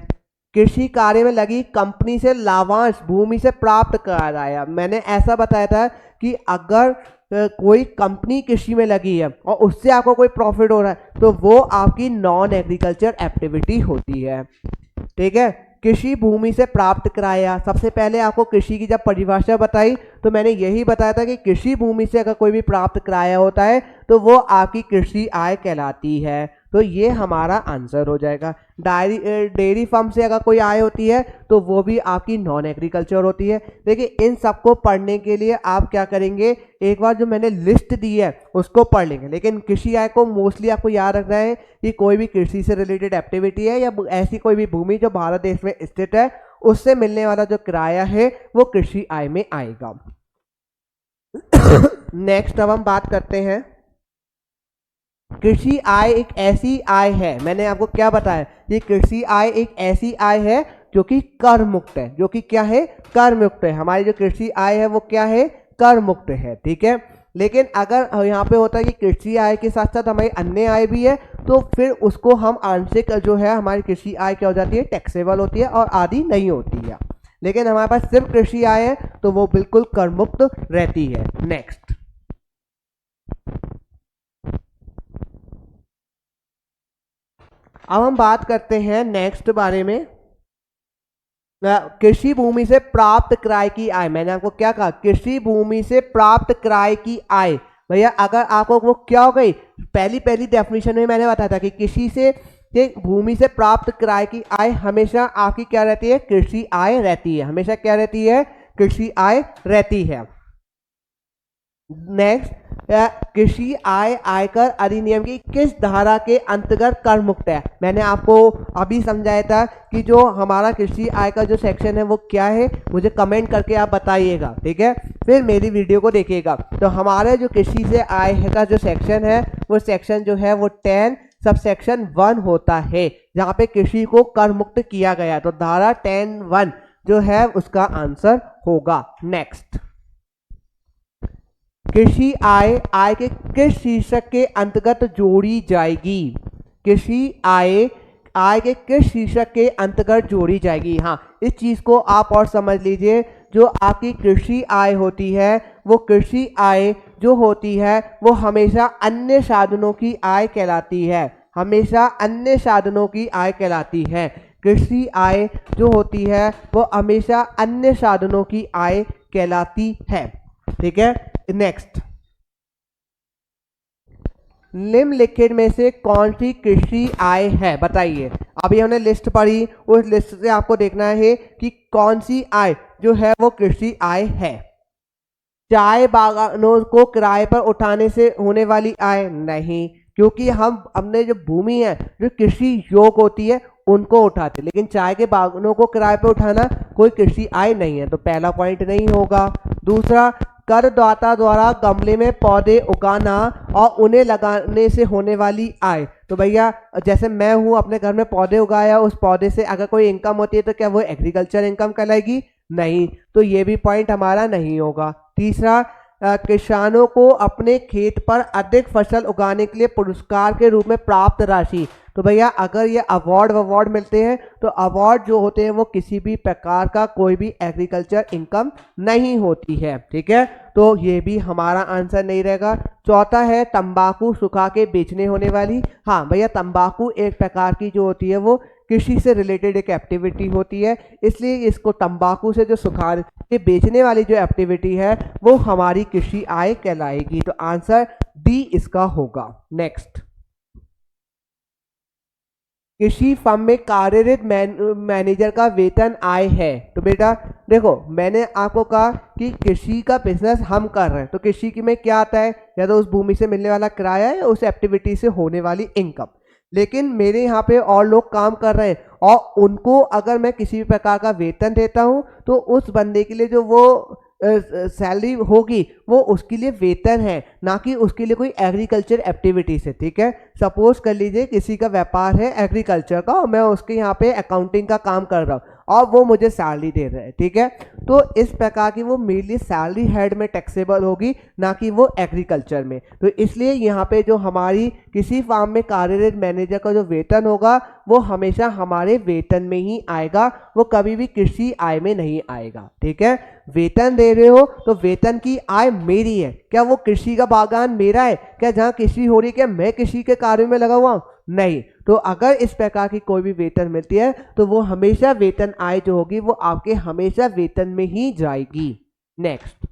कृषि कार्य में लगी कंपनी से लाभांश भूमि से प्राप्त कराया, मैंने ऐसा बताया था कि अगर कोई कंपनी कृषि में लगी है और उससे आपको कोई प्रॉफिट हो रहा है तो वो आपकी नॉन एग्रीकल्चर एक्टिविटी होती है। ठीक है, कृषि भूमि से प्राप्त कराया, सबसे पहले आपको कृषि की जब परिभाषा बताई तो मैंने यही बताया था कि कृषि भूमि से अगर कोई भी प्राप्त कराया होता है तो वो आपकी कृषि आय कहलाती है। तो ये हमारा आंसर हो जाएगा। डेयरी फार्म से अगर कोई आय होती है तो वो भी आपकी नॉन एग्रीकल्चर होती है। देखिए इन सबको पढ़ने के लिए आप क्या करेंगे, एक बार जो मैंने लिस्ट दी है उसको पढ़ लेंगे, लेकिन कृषि आय को मोस्टली आपको याद रखना है कि कोई भी कृषि से रिलेटेड एक्टिविटी है या ऐसी कोई भी भूमि जो भारत देश में स्थित है उससे मिलने वाला जो किराया है वो कृषि आय में आएगा। नेक्स्ट अब हम बात करते हैं, कृषि आय एक ऐसी आय है, मैंने आपको क्या बताया, ये कृषि आय एक ऐसी आय है जो कि कर मुक्त है, जो कि क्या है, कर मुक्त है। हमारी जो कृषि आय है वो क्या है, कर मुक्त है। ठीक है, लेकिन अगर यहाँ पे होता है कि कृषि आय के साथ साथ हमारी अन्य आय भी है तो फिर उसको हम आंशिक जो है हमारी कृषि आय क्या हो जाती है, टैक्सेबल होती है और आदि नहीं होती है। लेकिन हमारे पास सिर्फ कृषि आय है तो वो बिल्कुल कर मुक्त रहती है। नेक्स्ट अब हम बात करते हैं नेक्स्ट बारे में, कृषि भूमि से प्राप्त क्रय की आय, मैंने आपको क्या कहा, कृषि भूमि से प्राप्त क्रय की आय। भैया अगर आपको वो क्या हो गई, पहली पहली डेफिनेशन में मैंने बताया था कि कृषि से भूमि से प्राप्त क्रय की आय हमेशा आपकी क्या रहती है, कृषि आय रहती है, हमेशा क्या रहती है, कृषि आय रहती है। नेक्स्ट, कृषि आय आयकर अधिनियम की किस धारा के अंतर्गत कर मुक्त है। मैंने आपको अभी समझाया था कि जो हमारा कृषि आय का जो सेक्शन है वो क्या है, मुझे कमेंट करके आप बताइएगा, ठीक है, फिर मेरी वीडियो को देखिएगा। तो हमारे जो कृषि से आय का जो सेक्शन है वो सेक्शन जो है वो 10 सब सेक्शन 1 होता है, जहाँ पे कृषि को कर मुक्त किया गया। तो धारा 10(1) जो है उसका आंसर होगा। नेक्स्ट, कृषि आय आय के किस शीर्षक के अंतर्गत जोड़ी जाएगी, कृषि आय आय के किस शीर्षक के अंतर्गत जोड़ी जाएगी। हाँ, इस चीज को आप और समझ लीजिए, जो आपकी कृषि आय होती है वो कृषि आय जो होती है वो हमेशा अन्य साधनों की आय कहलाती है, हमेशा अन्य साधनों की आय कहलाती है। कृषि आय जो होती है वो हमेशा अन्य साधनों की आय कहलाती है, ठीक है। नेक्स्ट, निम्नलिखित में से कौन सी कृषि आय है, बताइए। अभी हमने लिस्ट पढ़ी, उस लिस्ट से आपको देखना है कि कौन सी आय जो है वो कृषि आय है। चाय बागानों को किराए पर उठाने से होने वाली आय नहीं, क्योंकि हम अपने जो भूमि है जो कृषि योग्य होती है उनको उठाते, लेकिन चाय के बागानों को किराए पर उठाना कोई कृषि आय नहीं है, तो पहला पॉइंट नहीं होगा। दूसरा, करदाता द्वारा गमले में पौधे उगाना और उन्हें लगाने से होने वाली आय, तो भैया जैसे मैं हूँ अपने घर में पौधे उगाया, उस पौधे से अगर कोई इनकम होती है तो क्या वो एग्रीकल्चर इनकम कहलाएगी, नहीं, तो ये भी पॉइंट हमारा नहीं होगा। तीसरा, किसानों को अपने खेत पर अधिक फसल उगाने के लिए पुरस्कार के रूप में प्राप्त राशि, तो भैया अगर ये अवार्ड मिलते हैं तो अवार्ड जो होते हैं वो किसी भी प्रकार का कोई भी एग्रीकल्चर इनकम नहीं होती है, ठीक है, तो ये भी हमारा आंसर नहीं रहेगा। चौथा है तंबाकू सुखा के बेचने होने वाली, हाँ भैया तंबाकू एक प्रकार की जो होती है वो कृषि से रिलेटेड एक एक्टिविटी होती है, इसलिए इसको तंबाकू से जो सुखा के बेचने वाली जो एक्टिविटी है वो हमारी कृषि आय कहलाएगी, तो आंसर डी इसका होगा। नेक्स्ट, कृषि फर्म में कार्यरत मैनेजर का वेतन आय है, तो बेटा देखो मैंने आपको कहा कि कृषि का बिजनेस हम कर रहे हैं, तो कृषि की में क्या आता है, या तो उस भूमि से मिलने वाला किराया या उस एक्टिविटी से होने वाली इनकम, लेकिन मेरे यहाँ पे और लोग काम कर रहे हैं और उनको अगर मैं किसी भी प्रकार का वेतन देता हूँ तो उस बंदे के लिए जो वो सैलरी होगी वो उसके लिए वेतन है, ना कि उसके लिए कोई एग्रीकल्चर एक्टिविटी से, ठीक है। सपोज कर लीजिए किसी का व्यापार है एग्रीकल्चर का और मैं उसके यहाँ पे अकाउंटिंग का काम कर रहा हूँ और वो मुझे सैलरी दे रहे हैं, ठीक है, तो इस प्रकार की वो मेरे लिए सैलरी हेड में टैक्सेबल होगी, ना कि वो एग्रीकल्चर में। तो इसलिए यहाँ पे जो हमारी किसी फार्म में कार्यरत मैनेजर का जो वेतन होगा वो हमेशा हमारे वेतन में ही आएगा, वो कभी भी कृषि आय में नहीं आएगा, ठीक है। वेतन दे रहे हो तो वेतन की आय मेरी है, क्या वो कृषि का बागान मेरा है, क्या जहाँ कृषि हो रही है क्या मैं कृषि के कार्य में लगा हुआ हूँ, नहीं, तो अगर इस प्रकार की कोई भी वेतन मिलती है तो वो हमेशा वेतन आय जो होगी वो आपके हमेशा वेतन में ही जाएगी। नेक्स्ट,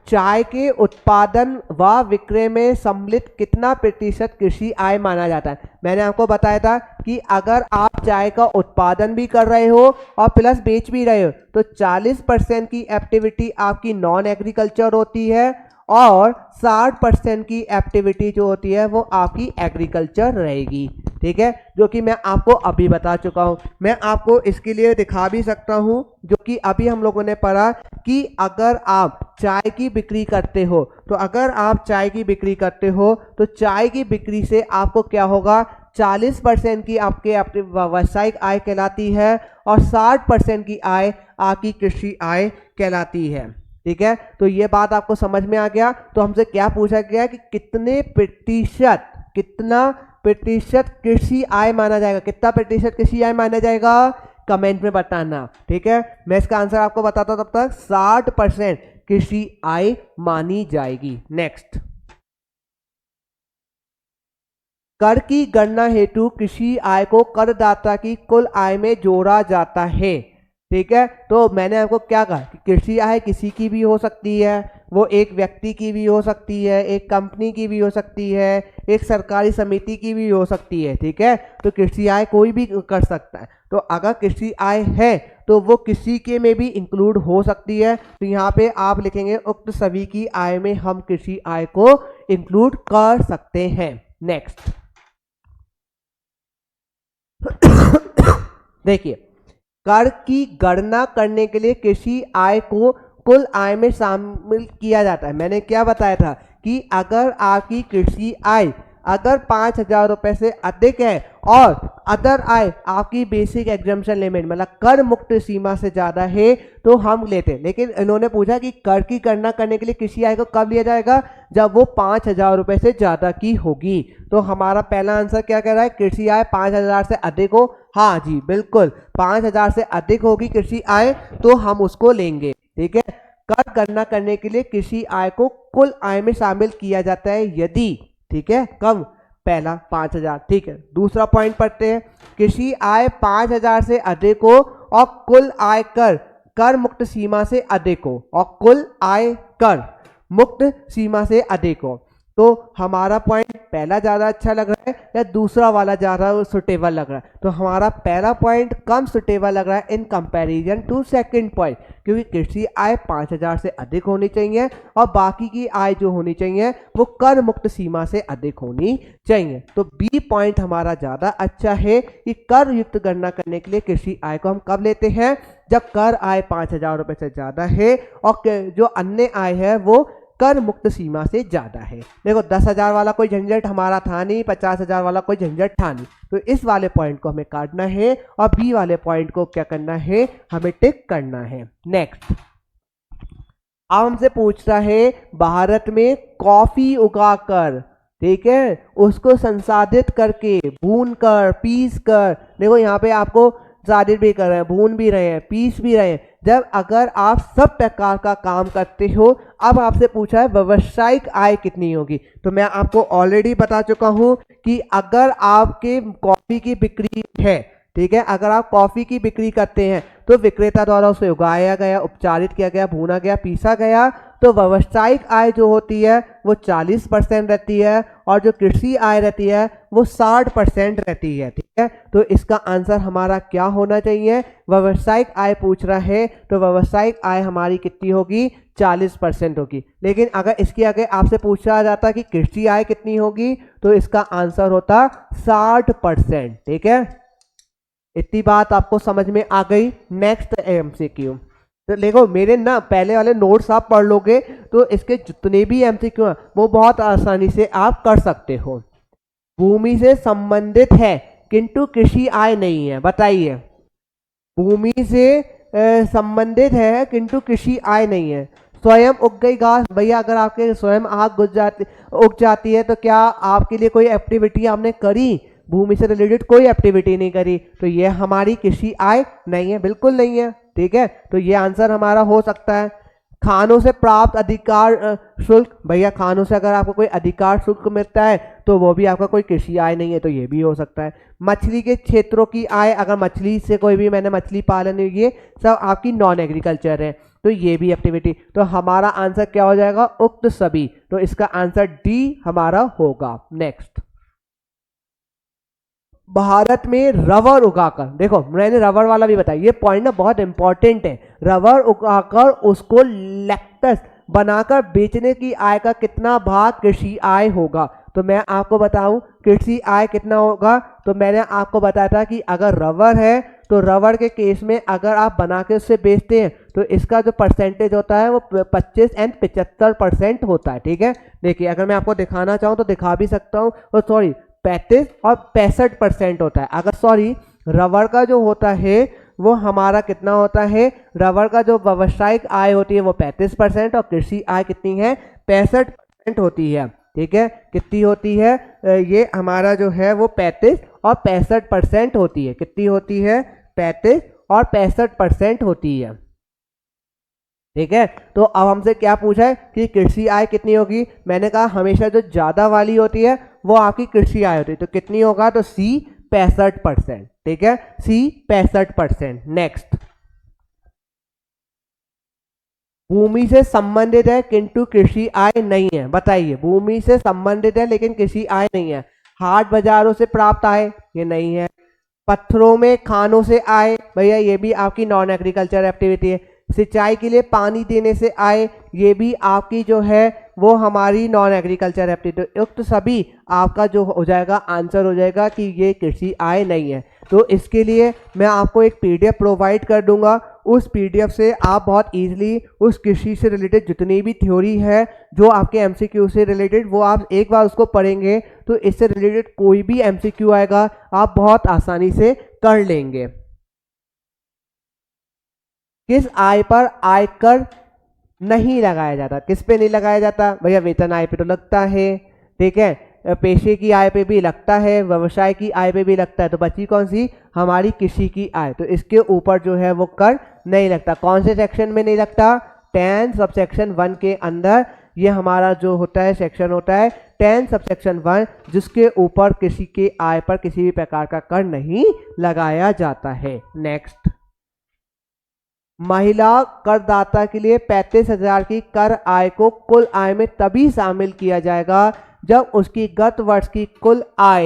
चाय के उत्पादन व विक्रय में सम्मिलित कितना प्रतिशत कृषि आय माना जाता है। मैंने आपको बताया था कि अगर आप चाय का उत्पादन भी कर रहे हो और प्लस बेच भी रहे हो तो 40% की एक्टिविटी आपकी नॉन एग्रीकल्चर होती है और 60% की एक्टिविटी जो होती है वो आपकी एग्रीकल्चर रहेगी, ठीक है, जो कि मैं आपको अभी बता चुका हूं। मैं आपको इसके लिए दिखा भी सकता हूं, जो कि अभी हम लोगों ने पढ़ा कि अगर आप चाय की बिक्री करते हो तो अगर आप चाय की बिक्री करते हो तो चाय की बिक्री से आपको क्या होगा, 40% की आपके व्यावसायिक आय कहलाती है और 60% की आय आपकी कृषि आय कहलाती है, ठीक है। तो ये बात आपको समझ में आ गया। तो हमसे क्या पूछा गया कि कितना प्रतिशत कृषि आय माना जाएगा, कितना प्रतिशत कृषि आय माना जाएगा, कमेंट में बताना, ठीक है। मैं इसका आंसर आपको बताता हूं, तब तक 60% कृषि आय मानी जाएगी। नेक्स्ट, कर की गणना हेतु कृषि आय को करदाता की कुल आय में जोड़ा जाता है। ठीक है, तो मैंने आपको क्या कहा कि कृषि आय किसी की भी हो सकती है, वो एक व्यक्ति की भी हो सकती है, एक कंपनी की भी हो सकती है, एक सरकारी समिति की भी हो सकती है। ठीक है, तो कृषि आय कोई भी कर सकता है। तो अगर कृषि आय है तो वो किसी के में भी इंक्लूड हो सकती है। तो यहाँ पे आप लिखेंगे उक्त सभी की आय में हम कृषि आय को इंक्लूड कर सकते हैं। नेक्स्ट देखिए, कर की गणना करने के लिए कृषि आय को कुल आय में शामिल किया जाता है। मैंने क्या बताया था कि अगर आपकी कृषि आय अगर 5,000 रुपए से अधिक है और अदर आय आपकी बेसिक एग्जम्पशन लिमिट मतलब कर मुक्त सीमा से ज्यादा है तो हम लेते हैं। लेकिन इन्होंने पूछा कि कर की गणना करने के लिए कृषि आय को कब लिया जाएगा, जब वो 5,000 रुपए से ज्यादा की होगी। तो हमारा पहला आंसर क्या कह रहा है, कृषि आय 5,000 से अधिक हो। हाँ जी बिल्कुल, 5,000 से अधिक होगी कृषि आय तो हम उसको लेंगे। ठीक है, कर गणना करने के लिए कृषि आय को कुल आय में शामिल किया जाता है यदि, ठीक है, कम पहला 5,000। ठीक है, दूसरा पॉइंट पढ़ते हैं, कृषि आय 5,000 से अधिक हो और कुल आय कर मुक्त सीमा से अधिक हो और कुल आय कर मुक्त सीमा से अधिक हो। तो हमारा पॉइंट पहला ज्यादा अच्छा लग रहा है या दूसरा वाला ज्यादा सुटेबल लग रहा है? तो हमारा पहला पॉइंट कम सुटेबल लग रहा है in comparison to second point, क्योंकि कृषि आय 5,000 से अधिक होनी चाहिए और बाकी की आय जो होनी चाहिए वो कर मुक्त सीमा से अधिक होनी चाहिए। तो बी पॉइंट हमारा ज्यादा अच्छा है कि कर युक्त गणना करने के लिए कृषि आय को हम कब लेते हैं, जब कर आय 5,000 रुपए से ज्यादा है और जो अन्य आय है वो कर मुक्त सीमा से ज्यादा है। देखो 10,000 वाला कोई झंझट हमारा था नहीं, 50,000 वाला कोई झंझट था नहीं, तो इस वाले पॉइंट को हमें काटना है और बी वाले पॉइंट को क्या करना है, हमें टिक करना है। नेक्स्ट, अब हमसे पूछता है भारत में कॉफी उगाकर, ठीक है, उसको संसाधित करके भून कर पीस कर, देखो यहाँ पे आपको सादित भी कर रहे हैं, भून भी रहे हैं, पीस भी रहे हैं, जब अगर आप सब प्रकार का काम करते हो। अब आपसे पूछा है व्यावसायिक आय कितनी होगी, तो मैं आपको ऑलरेडी बता चुका हूं कि अगर आपके कॉफी की बिक्री है, ठीक है, अगर आप कॉफी की बिक्री करते हैं तो विक्रेता द्वारा उसे उगाया गया, उपचारित किया गया, भूना गया, पीसा गया, तो व्यावसायिक आय जो होती है वो 40% रहती है और जो कृषि आय रहती है वो 60% रहती है। ठीक है, तो इसका आंसर हमारा क्या होना चाहिए, व्यावसायिक आय पूछ रहा है तो व्यावसायिक आय हमारी कितनी होगी, 40% होगी। लेकिन अगर इसके आगे आपसे पूछा जाता कि कृषि आय कितनी होगी तो इसका आंसर होता 60%। ठीक है, इतनी बात आपको समझ में आ गई। नेक्स्ट एमसीक्यू, तो देखो मेरे ना पहले वाले नोट्स आप पढ़ लोगे तो इसके जितने भी एमसीक्यू हैं वो बहुत आसानी से आप कर सकते हो। भूमि से संबंधित है किंतु कृषि आय नहीं है, बताइए, भूमि से संबंधित है किंतु कृषि आय नहीं है। स्वयं उग गई घास, भैया अगर आपके स्वयं आग उग जाती है तो क्या आपके लिए कोई एक्टिविटी आपने करी, भूमि से रिलेटेड कोई एक्टिविटी नहीं करी, तो ये हमारी कृषि आय नहीं है, बिल्कुल नहीं है। ठीक है, तो ये आंसर हमारा हो सकता है। खानों से प्राप्त अधिकार शुल्क, भैया खानों से अगर आपको कोई अधिकार शुल्क मिलता है तो वो भी आपका कोई कृषि आय नहीं है, तो ये भी हो सकता है। मछली के क्षेत्रों की आय, अगर मछली से कोई भी मैंने मछली पालन, ये सब आपकी नॉन एग्रीकल्चर है, तो ये भी एक्टिविटी। तो हमारा आंसर क्या हो जाएगा, उक्त सभी, तो इसका आंसर डी हमारा होगा। नेक्स्ट, भारत में रबर उगाकर, देखो मैंने रबर वाला भी बताया, ये पॉइंट ना बहुत इंपॉर्टेंट है, रबर उगाकर उसको लैक्टस बनाकर बेचने की आय का कितना भाग कृषि आय होगा। तो मैं आपको बताऊं कृषि आय कितना होगा, तो मैंने आपको बताया था कि अगर रबर है तो रबर के केस में अगर आप बना के उससे बेचते हैं तो इसका जो परसेंटेज होता है वो 25 एंड 75% होता है। ठीक है, देखिए अगर मैं आपको दिखाना चाहूँ तो दिखा भी सकता हूँ, तो सॉरी 35 और 65% होता है। अगर सॉरी रबर का जो होता है वो हमारा कितना होता है, रबर का जो व्यावसायिक आय होती है वो 35% और कृषि आय कितनी है, 65% होती है। ठीक है, कितनी होती है, ये हमारा जो है वो 35 और 65% होती है। कितनी होती है, 35 और 65% होती है। ठीक है, तो अब हमसे क्या पूछा है कि कृषि आय कितनी होगी, मैंने कहा हमेशा जो ज्यादा वाली होती है वो आपकी कृषि आय होती है। तो कितनी होगा, तो सी 65%, ठीक है, सी 65%। नेक्स्ट, भूमि से संबंधित है किंतु कृषि आय नहीं है। बताइए, भूमि से संबंधित है लेकिन कृषि आय नहीं है। हाट बाजारों से प्राप्त आय, ये नहीं है। पत्थरों में खानों से आय, भैया ये भी आपकी नॉन एग्रीकल्चर एक्टिविटी है। सिंचाई के लिए पानी देने से आय, ये भी आपकी जो है वो हमारी नॉन एग्रीकल्चर एक्टिविटी। युक्त सभी आपका जो हो जाएगा आंसर हो जाएगा कि ये कृषि आय नहीं है। तो इसके लिए मैं आपको एक पीडीएफ प्रोवाइड कर दूंगा, उस पीडीएफ से आप बहुत इजीली उस कृषि से रिलेटेड जितनी भी थ्योरी है जो आपके एमसीक्यू से रिलेटेड, वो आप एक बार उसको पढ़ेंगे तो इससे रिलेटेड कोई भी एमसीक्यू आएगा आप बहुत आसानी से कर लेंगे। किस आय पर आयकर नहीं लगाया जाता, किस पे नहीं लगाया जाता, भैया वेतन आय पे तो लगता है, ठीक है, पेशे की आय पे भी लगता है, व्यवसाय की आय पे भी लगता है। तो बची कौन सी, हमारी कृषि की आय। तो इसके ऊपर जो है वो कर नहीं लगता। कौन से सेक्शन में नहीं लगता, 10 सबसेक्शन 1 के अंदर ये हमारा जो होता है सेक्शन होता है 10 सबसेक्शन 1, जिसके ऊपर किसी के आय पर किसी भी प्रकार का कर नहीं लगाया जाता है। नेक्स्ट, महिला करदाता के लिए 35,000 की कर आय को कुल आय में तभी शामिल किया जाएगा जब उसकी गत वर्ष की कुल आय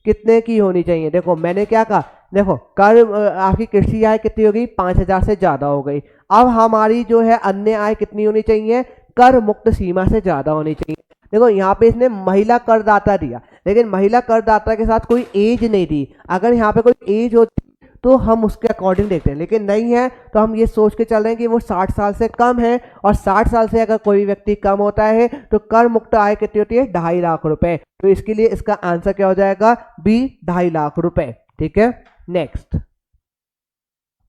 कितने की होनी चाहिए। देखो मैंने क्या कहा, देखो कर आपकी कृषि आय कितनी होगी, 5,000 से ज्यादा हो गई। अब हमारी जो है अन्य आय कितनी होनी चाहिए, कर मुक्त सीमा से ज्यादा होनी चाहिए। देखो यहाँ पे इसने महिला करदाता दिया, लेकिन महिला करदाता के साथ कोई एज नहीं दी। अगर यहाँ पे कोई एज होती तो हम उसके अकॉर्डिंग देखते हैं, लेकिन नहीं है तो हम ये सोच के चल रहे हैं कि वो 60 साल से कम है, और 60 साल से अगर कोई व्यक्ति कम होता है तो कर मुक्त आय कितनी होती है, 2.5 लाख रुपए। तो इसके लिए इसका आंसर क्या हो जाएगा, बी 2.5 लाख रुपए, ठीक है। नेक्स्ट,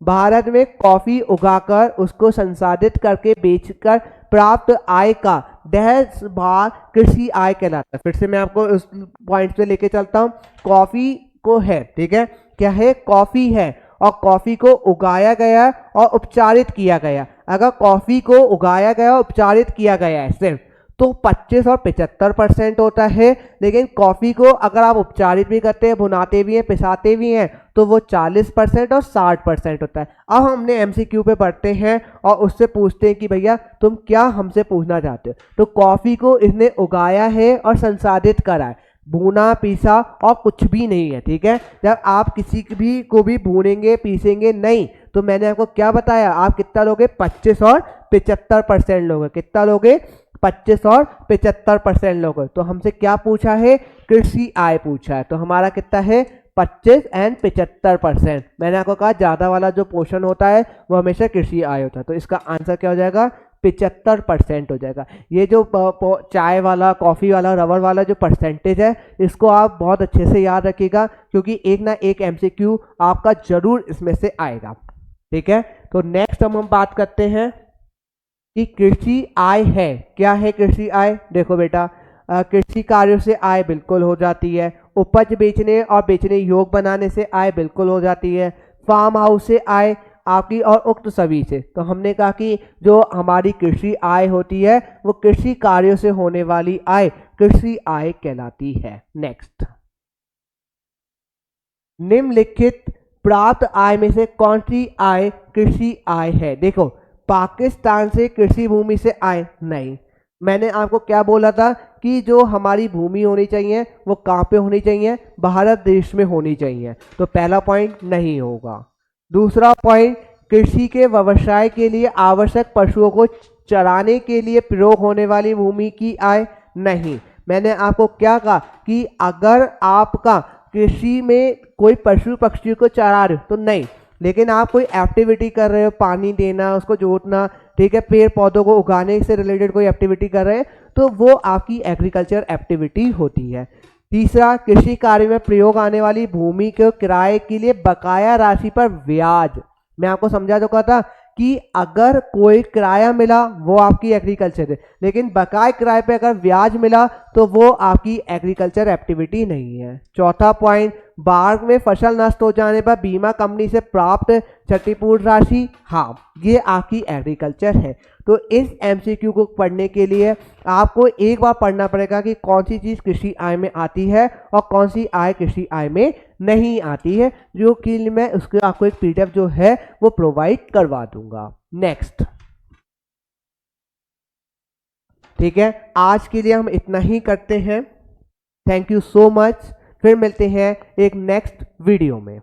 भारत में कॉफी उगाकर उसको संसाधित करके बेचकर प्राप्त आय का 10 भाग कृषि आय कहलाता है। फिर से मैं आपको उस पॉइंट पे लेके चलता हूँ। कॉफी को है, ठीक है, क्या है, कॉफी है, और कॉफी को उगाया गया और उपचारित किया गया। अगर कॉफी को उगाया गया और उपचारित किया गया है सिर्फ, तो 25 और 75% होता है। लेकिन कॉफी को अगर आप उपचारित भी करते हैं, भुनाते भी हैं, पिसाते भी हैं, तो वो 40% और 60% होता है। अब हमने एमसीक्यू पे पढ़ते हैं और उससे पूछते हैं कि भैया तुम क्या हमसे पूछना चाहते हो। तो कॉफी को इसने उगाया है और संसाधित करा है, भूना पीसा और कुछ भी नहीं है, ठीक है। जब आप किसी भी को भी भूनेंगे पीसेंगे नहीं, तो मैंने आपको क्या बताया, आप कितना लोगे, 25 और 75% लोगे। कितना लोगे, 25 और 75% लोगे। तो हमसे क्या पूछा है, कृषि आय पूछा है। तो हमारा कितना है, 25 एंड 75%। मैंने आपको कहा ज्यादा वाला जो पोर्शन होता है वो हमेशा कृषि आय होता है। तो इसका आंसर क्या हो जाएगा, 75% हो जाएगा। ये जो चाय वाला, कॉफी वाला, रबर वाला जो परसेंटेज है, इसको आप बहुत अच्छे से याद रखिएगा, क्योंकि एक ना एक एमसीक्यू आपका जरूर इसमें से आएगा, ठीक है। तो नेक्स्ट हम बात करते हैं कि कृषि आय है, क्या है कृषि आय। देखो बेटा, कृषि कार्यों से आय बिल्कुल हो जाती है, उपज बेचने और बेचने योग्य बनाने से आय बिल्कुल हो जाती है, फार्म हाउस से आय आपकी, और उक्त सभी से। तो हमने कहा कि जो हमारी कृषि आय होती है वो कृषि कार्यों से होने वाली आय कृषि आय कहलाती है। नेक्स्ट, निम्नलिखित प्राप्त आय में से कौन सी आय कृषि आय है। देखो, पाकिस्तान से कृषि भूमि से आय नहीं। मैंने आपको क्या बोला था कि जो हमारी भूमि होनी चाहिए वो कहाँ पे होनी चाहिए, भारत देश में होनी चाहिए। तो पहला पॉइंट नहीं होगा। दूसरा पॉइंट, कृषि के व्यवसाय के लिए आवश्यक पशुओं को चराने के लिए प्रयोग होने वाली भूमि की आय नहीं। मैंने आपको क्या कहा कि अगर आपका कृषि में कोई पशु पक्षी को चरा रहे हो तो नहीं, लेकिन आप कोई एक्टिविटी कर रहे हो, पानी देना, उसको जोतना, ठीक है, पेड़ पौधों को उगाने से रिलेटेड कोई एक्टिविटी कर रहे हैं, तो वो आपकी एग्रीकल्चर एक्टिविटी होती है। तीसरा, कृषि कार्य में प्रयोग आने वाली भूमि के किराए के लिए बकाया राशि पर ब्याज। मैं आपको समझा चुका था कि अगर कोई किराया मिला वो आपकी एग्रीकल्चर है, लेकिन बकाया किराए पे अगर ब्याज मिला तो वो आपकी एग्रीकल्चर एक्टिविटी नहीं है। चौथा पॉइंट, बाढ़ में फसल नष्ट हो जाने पर बीमा कंपनी से प्राप्त क्षतिपूर्ति राशि, हाँ ये आपकी एग्रीकल्चर है। तो इस एमसीक्यू को पढ़ने के लिए आपको एक बार पढ़ना पड़ेगा कि कौन सी चीज़ कृषि आय में आती है और कौन सी आय कृषि आय में नहीं आती है, जो कि मैं उसके आपको एक पीडीएफ जो है वो प्रोवाइड करवा दूंगा। नेक्स्ट, ठीक है, आज के लिए हम इतना ही करते हैं। Thank you so much. फिर मिलते हैं एक नेक्स्ट वीडियो में।